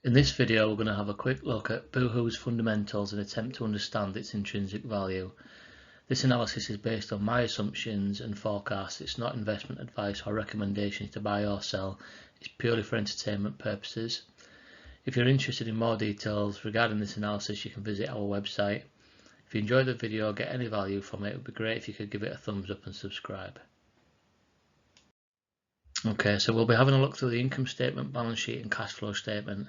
In this video we're going to have a quick look at Boohoo's fundamentals and attempt to understand its intrinsic value. This analysis is based on my assumptions and forecasts. It's not investment advice or recommendations to buy or sell. It's purely for entertainment purposes. If you're interested in more details regarding this analysis, you can visit our website. If you enjoyed the video or get any value from it, it would be great if you could give it a thumbs up and subscribe. Okay, so we'll be having a look through the income statement, balance sheet and cash flow statement.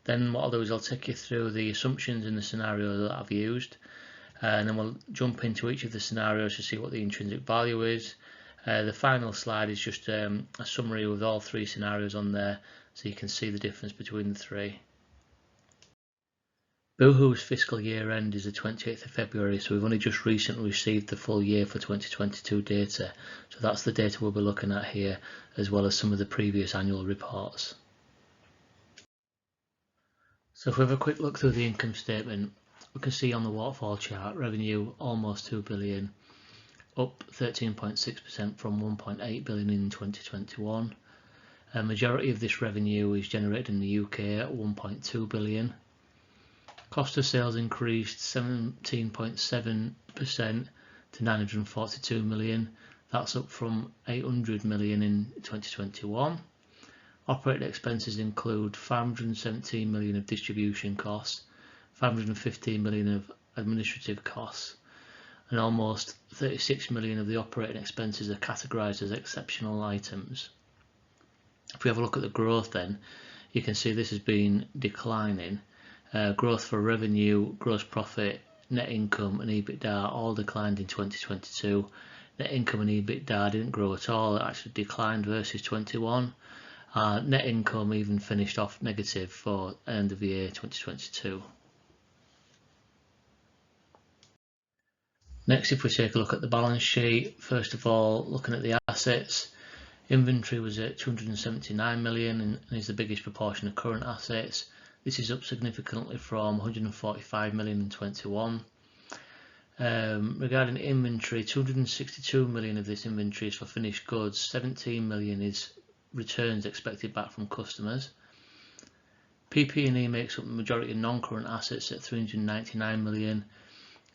Then what I'll do is I'll take you through the assumptions in the scenario that I've used, and then we'll jump into each of the scenarios to see what the intrinsic value is. The final slide is just a summary with all three scenarios on there, so you can see the difference between the three. Boohoo's fiscal year end is the 28th of February, so we've only just recently received the full year for 2022 data. So that's the data we'll be looking at here, as well as some of the previous annual reports. So if we have a quick look through the income statement, we can see on the waterfall chart revenue almost 2 billion, up 13.6% from 1.8 billion in 2021. A majority of this revenue is generated in the UK at 1.2 billion. Cost of sales increased 17.7% to 942 million. That's up from 800 million in 2021. Operating expenses include 517 million of distribution costs, 515 million of administrative costs, and almost 36 million of the operating expenses are categorised as exceptional items. If we have a look at the growth, then you can see this has been declining. Growth for revenue, gross profit, net income and EBITDA all declined in 2022. Net income and EBITDA didn't grow at all, it actually declined versus 21. Net income even finished off negative for end of year 2022. Next, if we take a look at the balance sheet, first of all, looking at the assets, inventory was at 279 million and is the biggest proportion of current assets. This is up significantly from 145 million in 21. Regarding inventory, 262 million of this inventory is for finished goods, 17 million is returns expected back from customers. PP&E makes up the majority of non-current assets at 399 million.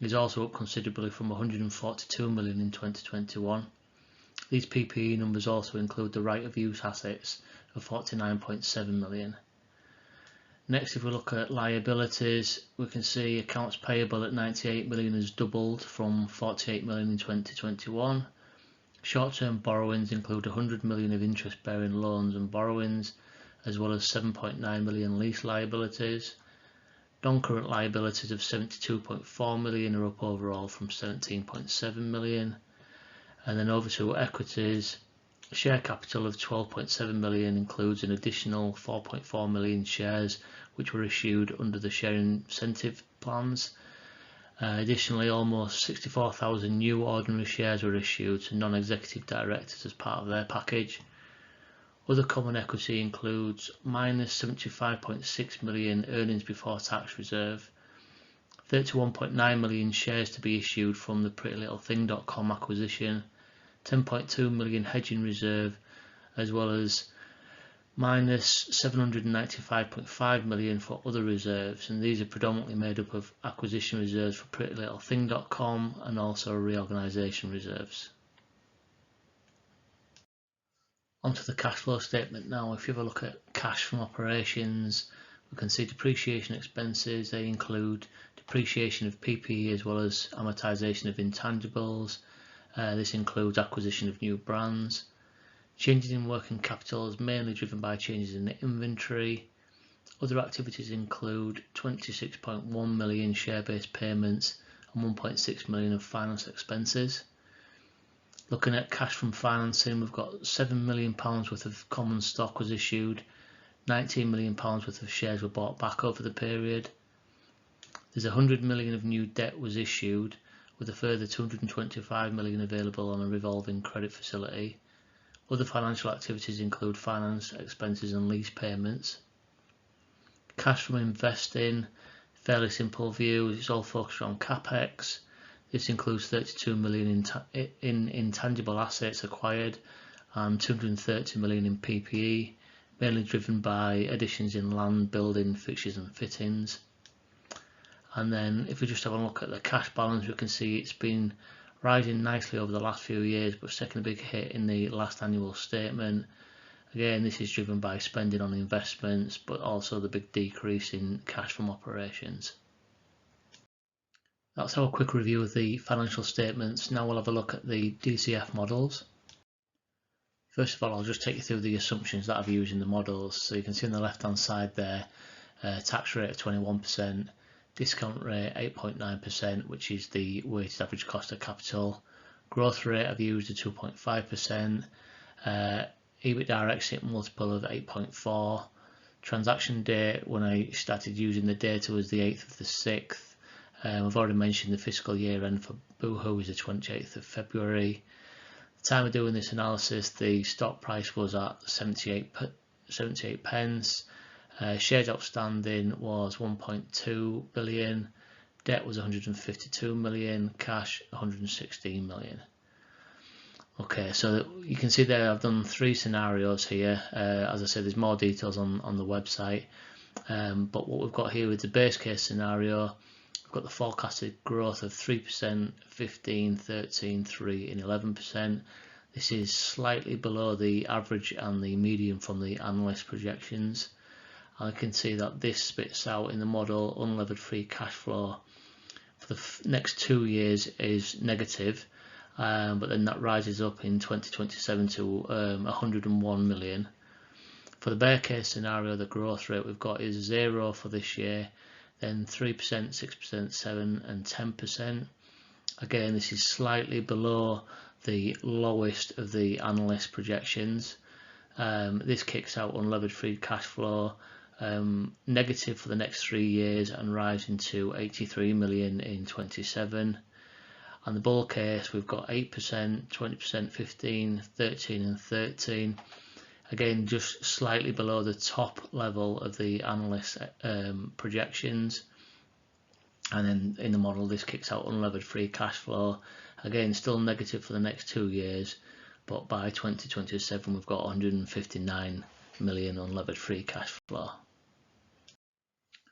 It is also up considerably from 142 million in 2021. These PPE numbers also include the right of use assets of 49.7 million. Next, if we look at liabilities, we can see accounts payable at 98 million has doubled from 48 million in 2021. Short-term borrowings include 100 million of interest-bearing loans and borrowings, as well as 7.9 million lease liabilities. Non-current liabilities of 72.4 million are up overall from 17.7 million. And then over to equities, share capital of 12.7 million includes an additional 4.4 million shares which were issued under the share incentive plans. Additionally, almost 64,000 new ordinary shares were issued to non-executive directors as part of their package. Other common equity includes minus 75.6 million earnings before tax reserve, 31.9 million shares to be issued from the PrettyLittleThing.com acquisition, 10.2 million hedging reserve, as well as minus 795.5 million for other reserves, and these are predominantly made up of acquisition reserves for PrettyLittleThing.com and also reorganisation reserves. Onto the cash flow statement now. If you have a look at cash from operations, we can see depreciation expenses. They include depreciation of PPE as well as amortisation of intangibles. This includes acquisition of new brands. Changes in working capital is mainly driven by changes in the inventory. Other activities include 26.1 million share-based payments and 1.6 million of finance expenses. Looking at cash from financing, we've got £7 million worth of common stock was issued, £19 million worth of shares were bought back over the period. There's 100 million of new debt was issued, with a further 225 million available on a revolving credit facility. Other financial activities include finance expenses and lease payments. Cash from investing, fairly simple view, it's all focused on CapEx. This includes 32 million in intangible assets acquired and 230 million in PPE. mainly driven by additions in land, building, fixtures and fittings. And then if we just have a look at the cash balance, we can see it's been rising nicely over the last few years, but it's taken a big hit in the last annual statement. Again, this is driven by spending on investments, but also the big decrease in cash from operations. That's our quick review of the financial statements. Now we'll have a look at the DCF models. First of all, I'll just take you through the assumptions that I've used in the models. So you can see on the left hand side there, tax rate of 21%, discount rate 8.9%, which is the weighted average cost of capital. Growth rate I've used a 2.5%, EBITDA exit multiple of 8.4. Transaction date when I started using the data was the 8th of the 6th. I've already mentioned the fiscal year end for Boohoo is the 28th of February. The time of doing this analysis, the stock price was at 78 pence. Shares outstanding was 1.2 billion, debt was 152 million, cash 116 million. Okay, so you can see there I've done 3 scenarios here. As I said, there's more details on the website, but what we've got here with the base case scenario, we've got the forecasted growth of 3%, 15, 13, 3 and 11%. This is slightly below the average and the median from the analyst projections. I can see that this spits out in the model unlevered free cash flow for the next 2 years is negative, but then that rises up in 2027 to 101 million. For the bear case scenario, the growth rate we've got is 0 for this year, then 3%, 6%, 7 and 10%. Again, this is slightly below the lowest of the analyst projections. This kicks out unlevered free cash flow negative for the next 3 years and rising to 83 million in 27. And the bull case, we've got 8%, 20%, 15, 13 and 13. Again, just slightly below the top level of the analyst projections. And then in the model, this kicks out unlevered free cash flow. Again, still negative for the next 2 years, but by 2027 we've got 159 million unlevered free cash flow.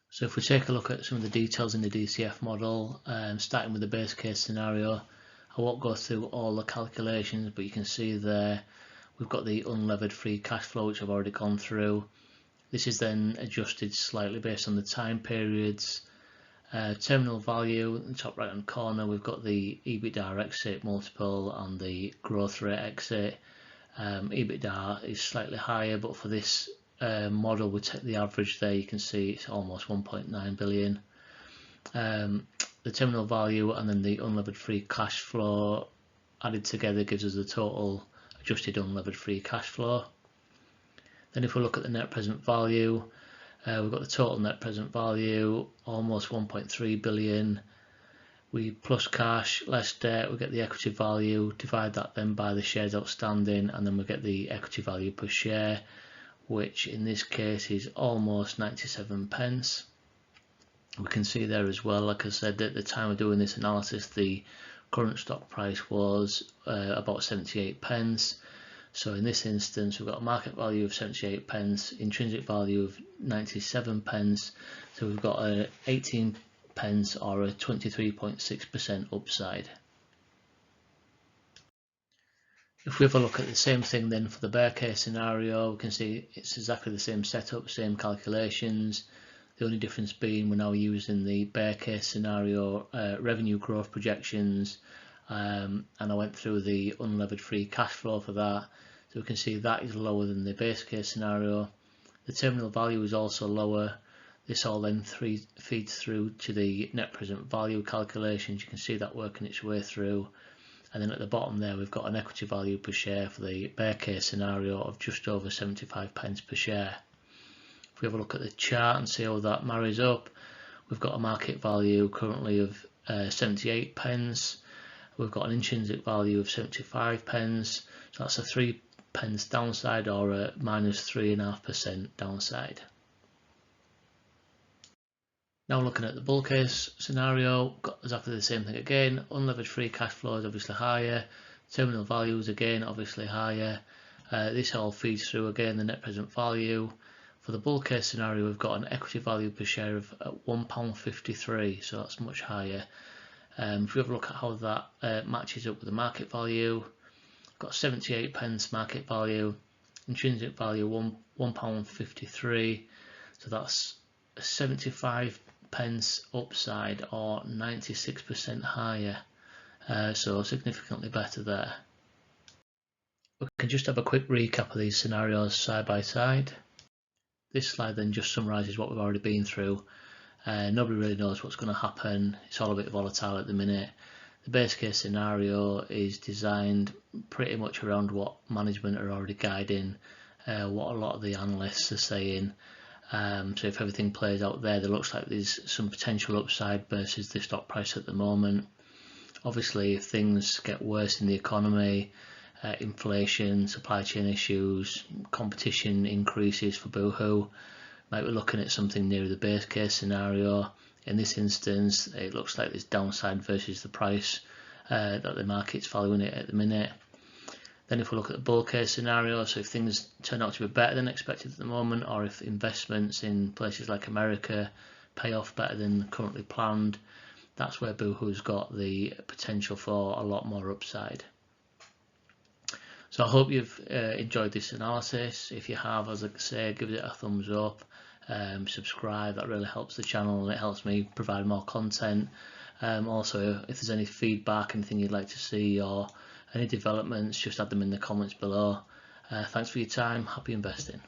So if we take a look at some of the details in the DCF model, starting with the base case scenario, I won't go through all the calculations, but you can see there we've got the unlevered free cash flow, which I've already gone through. This is then adjusted slightly based on the time periods. Terminal value in the top right hand corner, we've got the EBITDA exit multiple and the growth rate exit. EBITDA is slightly higher, but for this model we take the average there, you can see it's almost 1.9 billion. The terminal value and then the unlevered free cash flow added together gives us the total adjusted unlevered free cash flow. Then if we look at the net present value, we've got the total net present value almost 1.3 billion. We plus cash less debt, we get the equity value, divide that then by the shares outstanding, and then we get the equity value per share, which in this case is almost 97 pence. We can see there as well, like I said, at the time of doing this analysis, the current stock price was about 78 pence. So in this instance, we've got a market value of 78 pence, intrinsic value of 97 pence. So we've got a 18 pence or a 23.6% upside. If we have a look at the same thing then for the bear case scenario, we can see it's exactly the same setup, same calculations. The only difference being we're now using the bear case scenario revenue growth projections, and I went through the unlevered free cash flow for that. So we can see that is lower than the base case scenario. The terminal value is also lower. This all then feeds through to the net present value calculations. You can see that working its way through. And then at the bottom there, we've got an equity value per share for the bear case scenario of just over 75 pence per share. If we have a look at the chart and see how that marries up, we've got a market value currently of 78 pence. We've got an intrinsic value of 75 pence. So that's a 3 pence downside or a minus 3.5% downside. Now looking at the bull case scenario, got exactly the same thing again. Unlevered free cash flow is obviously higher. Terminal values again obviously higher. This all feeds through again the net present value. For the bull case scenario, we've got an equity value per share of £1.53, so that's much higher. If we have a look at how that matches up with the market value, we've got 78 pence market value, intrinsic value £1.53, so that's 75 pence upside, or 96% higher, so significantly better there. We can just have a quick recap of these scenarios side by side. This slide then just summarises what we've already been through. Nobody really knows what's going to happen. It's all a bit volatile at the minute. The base case scenario is designed pretty much around what management are already guiding, what a lot of the analysts are saying. So if everything plays out there looks like there's some potential upside versus the stock price at the moment. Obviously, if things get worse in the economy, inflation, supply chain issues, competition increases for Boohoo, might be looking at something near the base case scenario. In this instance, it looks like there's downside versus the price that the market's valuing it at the minute. Then if we look at the bull case scenario, so if things turn out to be better than expected at the moment, or if investments in places like America pay off better than currently planned, that's where Boohoo's got the potential for a lot more upside. So I hope you've enjoyed this analysis. If you have, as I say, give it a thumbs up, subscribe. That really helps the channel and it helps me provide more content. Also, if there's any feedback, anything you'd like to see, or any developments, just add them in the comments below. Thanks for your time. Happy investing.